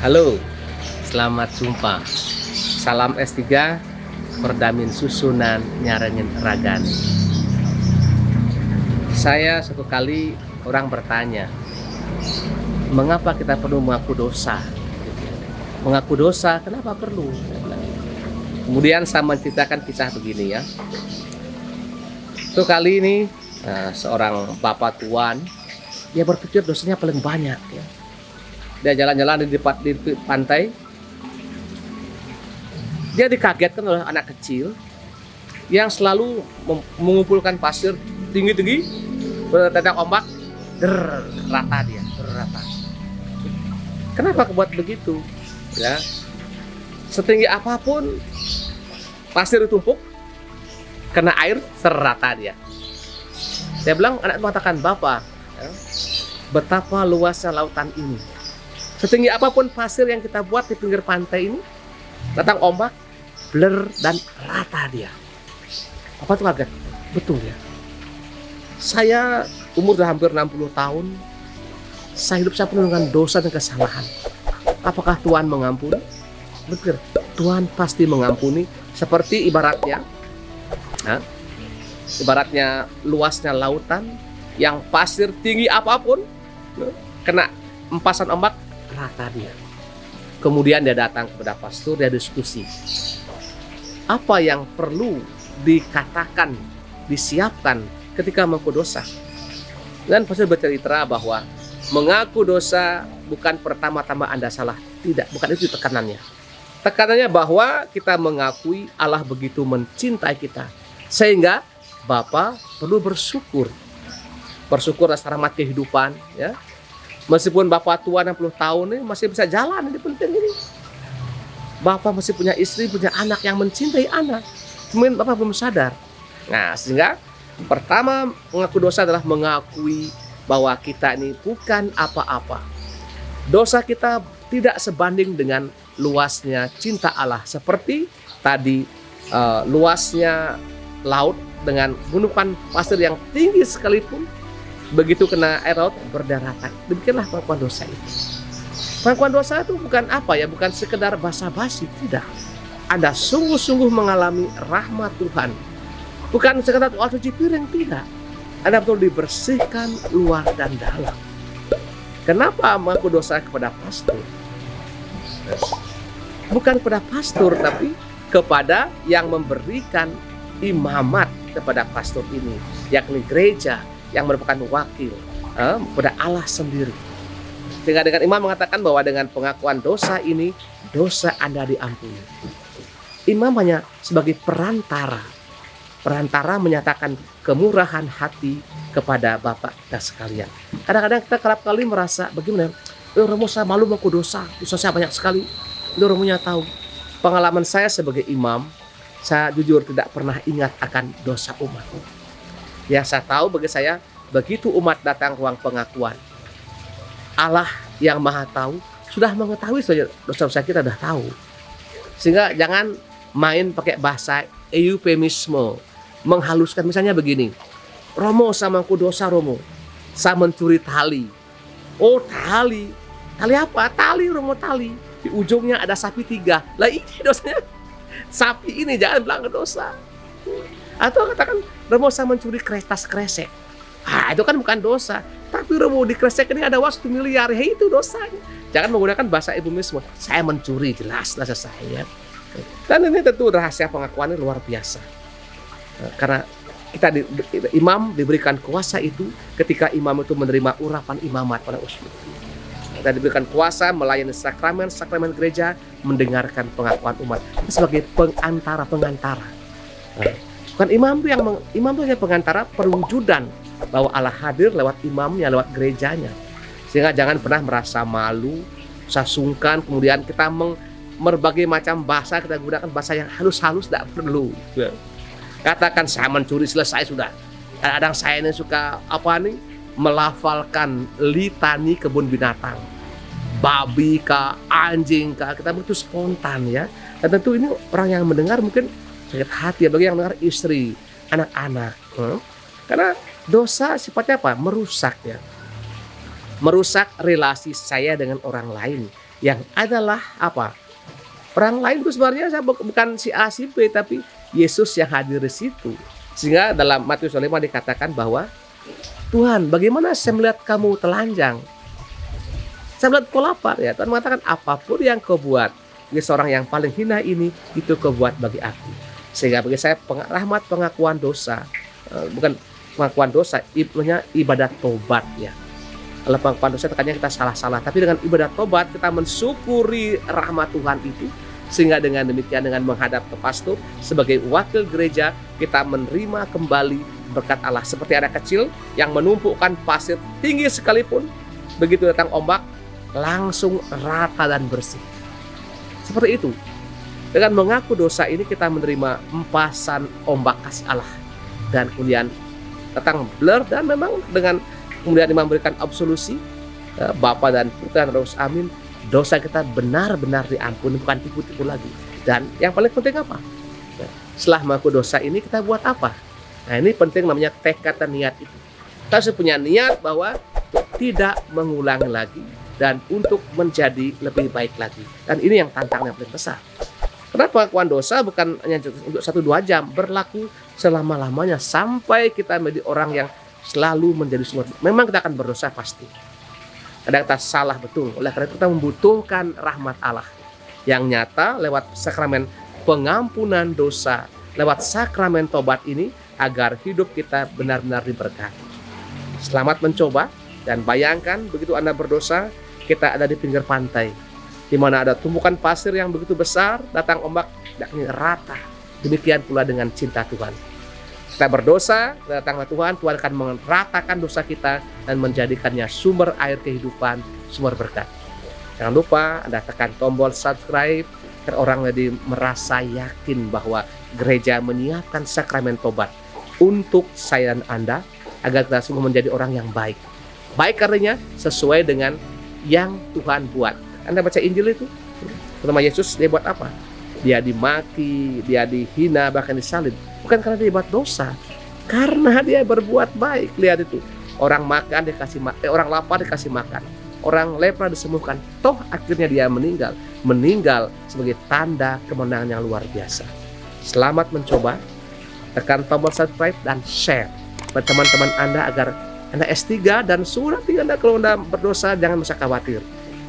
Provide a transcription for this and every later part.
Halo, selamat jumpa. Salam S3, Perdamin Susunan Nyarengin Ragani. Saya satu kali orang bertanya, mengapa kita perlu mengaku dosa? Mengaku dosa, kenapa perlu? Kemudian saya menceritakan kisah begini ya. Satu kali ini seorang bapak tuan, dia berpikir dosanya paling banyak ya. Dia jalan-jalan di pantai. Dia dikagetkan oleh anak kecil yang selalu mengumpulkan pasir tinggi-tinggi, bertetek ombak, rata dia, rata. Kenapa buat begitu? Ya, setinggi apapun pasir ditumpuk, kena air serata dia. Saya bilang, anak mengatakan, Bapak, ya, betapa luasnya lautan ini. Setinggi apapun pasir yang kita buat di pinggir pantai ini, datang ombak, bler dan rata dia. Bapak tuh kaget, betul ya. Saya umur sudah hampir 60 tahun, saya hidup saya penuh dengan dosa dan kesalahan. Apakah Tuhan mengampuni? Betul, Tuhan pasti mengampuni. Seperti ibaratnya, ibaratnya luasnya lautan, yang pasir tinggi apapun, kena empasan ombak, rata dia. Kemudian dia datang kepada pastor, dia diskusi. Apa yang perlu dikatakan, disiapkan ketika mengaku dosa? Dan pastor bercerita bahwa mengaku dosa bukan pertama-tama Anda salah. Tidak, bukan itu tekanannya. Tekanannya bahwa kita mengakui Allah begitu mencintai kita, sehingga Bapak perlu bersyukur. Bersyukur atas rahmat kehidupan, ya. Meskipun Bapak tua 60 tahun ini masih bisa jalan, ini penting ini. Bapak masih punya istri, punya anak yang mencintai anak. Mungkin Bapak belum sadar. Nah, sehingga pertama mengaku dosa adalah mengakui bahwa kita ini bukan apa-apa. Dosa kita tidak sebanding dengan luasnya cinta Allah. Seperti tadi luasnya laut dengan gunungan pasir yang tinggi sekalipun, begitu kena air laut berdaratan. Demikianlah pengakuan dosa itu. Pengakuan dosa itu bukan apa ya, bukan sekedar basa-basi, tidak. Anda sungguh-sungguh mengalami rahmat Tuhan. Bukan sekedar cuci piring, tidak. Anda betul dibersihkan luar dan dalam. Kenapa mengaku dosa kepada pastor? Bukan kepada pastor, tapi kepada yang memberikan imamat kepada pastor ini, yakni gereja, yang merupakan wakil kepada Allah sendiri. Sehingga dengan imam mengatakan bahwa dengan pengakuan dosa ini, dosa Anda diampuni. Imam hanya sebagai perantara. Perantara menyatakan kemurahan hati kepada Bapak kita sekalian. Kadang-kadang kita kerap kali merasa bagaimana? Romo, saya malu mengaku dosa. Dosa saya banyak sekali. Romonya tahu. Pengalaman saya sebagai imam, saya jujur tidak pernah ingat akan dosa umat. Yang saya tahu bagi saya, begitu umat datang ruang pengakuan, Allah yang maha tahu sudah mengetahui saja dosa-dosa kita, sudah tahu. Sehingga jangan main pakai bahasa eufemisme, menghaluskan. Misalnya begini, Romo, sama aku dosa Romo, saya mencuri tali. Oh, tali apa? Tali Romo, tali. Di ujungnya ada sapi 3. Lah ini dosanya sapi ini, jangan bilang dosa. Atau katakan, Romo, saya mencuri kertas kresek. Itu kan bukan dosa. Tapi Romo, di kresek ini ada uang 1 miliar. Ya itu dosanya. Jangan menggunakan bahasa eufemisme. Saya mencuri, jelas dosa saya. Dan ini tentu rahasia pengakuan ini luar biasa. Karena imam diberikan kuasa itu ketika imam itu menerima urapan imamat pada uskup. Kita diberikan kuasa melayani sakramen gereja, mendengarkan pengakuan umat sebagai pengantara. Bukan imam itu hanya pengantara perwujudan bahwa Allah hadir lewat imamnya, lewat gerejanya. Sehingga jangan pernah merasa malu, sungkan, kemudian kita berbagai macam bahasa, kita gunakan bahasa yang halus-halus, tidak perlu. Katakan saya mencuri, selesai sudah. Kadang-kadang saya ini suka melafalkan litani kebun binatang. Babi kah, anjing kah, kita begitu spontan ya. Dan tentu ini orang yang mendengar mungkin sakit hati ya, bagi yang mendengar istri, anak-anak. Karena dosa sifatnya apa? Merusak ya. Merusak relasi saya dengan orang lain. yang adalah apa? Orang lain itu sebenarnya saya bukan si A si B, tapi Yesus yang hadir di situ. Sehingga dalam Matius 5 dikatakan bahwa Tuhan, bagaimana saya melihat kamu telanjang? Saya melihat kau lapar ya. Tuhan mengatakan apapun yang kau buat bagi seorang yang paling hina ini, itu kau buat bagi aku. Sehingga bagi saya rahmat pengakuan dosa, bukan pengakuan dosa, ibadat tobat ya. Kalau pengakuan dosa tekannya kita salah-salah, tapi dengan ibadat tobat kita mensyukuri rahmat Tuhan itu, sehingga dengan demikian dengan menghadap ke pastor sebagai wakil gereja kita menerima kembali berkat Allah. Seperti anak kecil yang menumpukan pasir tinggi sekalipun, begitu datang ombak langsung rata dan bersih. Seperti itu. Dengan mengaku dosa ini kita menerima empasan ombak kasih Allah, dan kemudian datang blur, dan memang dengan kemudian memberikan absolusi Bapa dan Putra dan Roh Kudus, amin. Dosa kita benar-benar diampuni, bukan tipu-tipu lagi. Dan yang paling penting apa? Setelah mengaku dosa ini kita buat apa? Nah, ini penting, namanya tekad dan niat itu. Kita harus punya niat bahwa tidak mengulangi lagi dan untuk menjadi lebih baik lagi. Dan ini yang tantangan yang paling besar. Karena pengakuan dosa bukan hanya untuk 1-2 jam, berlaku selama-lamanya sampai kita menjadi orang yang selalu menjadi sumber. Memang kita akan berdosa pasti. Kadang kita salah betul. Oleh karena itu kita membutuhkan rahmat Allah yang nyata lewat sakramen pengampunan dosa, lewat sakramen tobat ini, agar hidup kita benar-benar diberkati. Selamat mencoba, dan bayangkan begitu Anda berdosa, kita ada di pinggir pantai, di mana ada tumpukan pasir yang begitu besar, datang ombak, yakni rata. Demikian pula dengan cinta Tuhan. Kita berdosa, datanglah Tuhan, Tuhan akan meratakan dosa kita dan menjadikannya sumber air kehidupan, sumber berkat. Jangan lupa Anda tekan tombol subscribe, agar orang jadi merasa yakin bahwa gereja menyiapkan sakramen tobat untuk saya dan Anda, agar kita sungguh menjadi orang yang baik. Baik karenanya sesuai dengan yang Tuhan buat. Anda baca Injil itu, nama Yesus dia buat apa? Dia dimaki, dia dihina, bahkan disalib. Bukan karena dia buat dosa, karena dia berbuat baik. Lihat itu, orang makan dikasih orang lapar dikasih makan, orang lepra disembuhkan. Toh akhirnya dia meninggal sebagai tanda kemenangan yang luar biasa. Selamat mencoba. Tekan tombol subscribe dan share buat teman-teman Anda agar Anda S3 dan surat Anda kalau Anda berdosa jangan usah khawatir.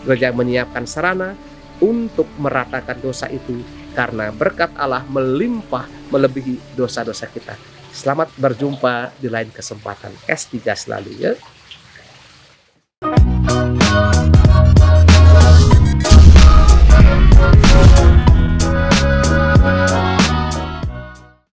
Gereja menyiapkan sarana untuk meratakan dosa itu, karena berkat Allah melimpah melebihi dosa-dosa kita. Selamat berjumpa di lain kesempatan. S3 selalu ya.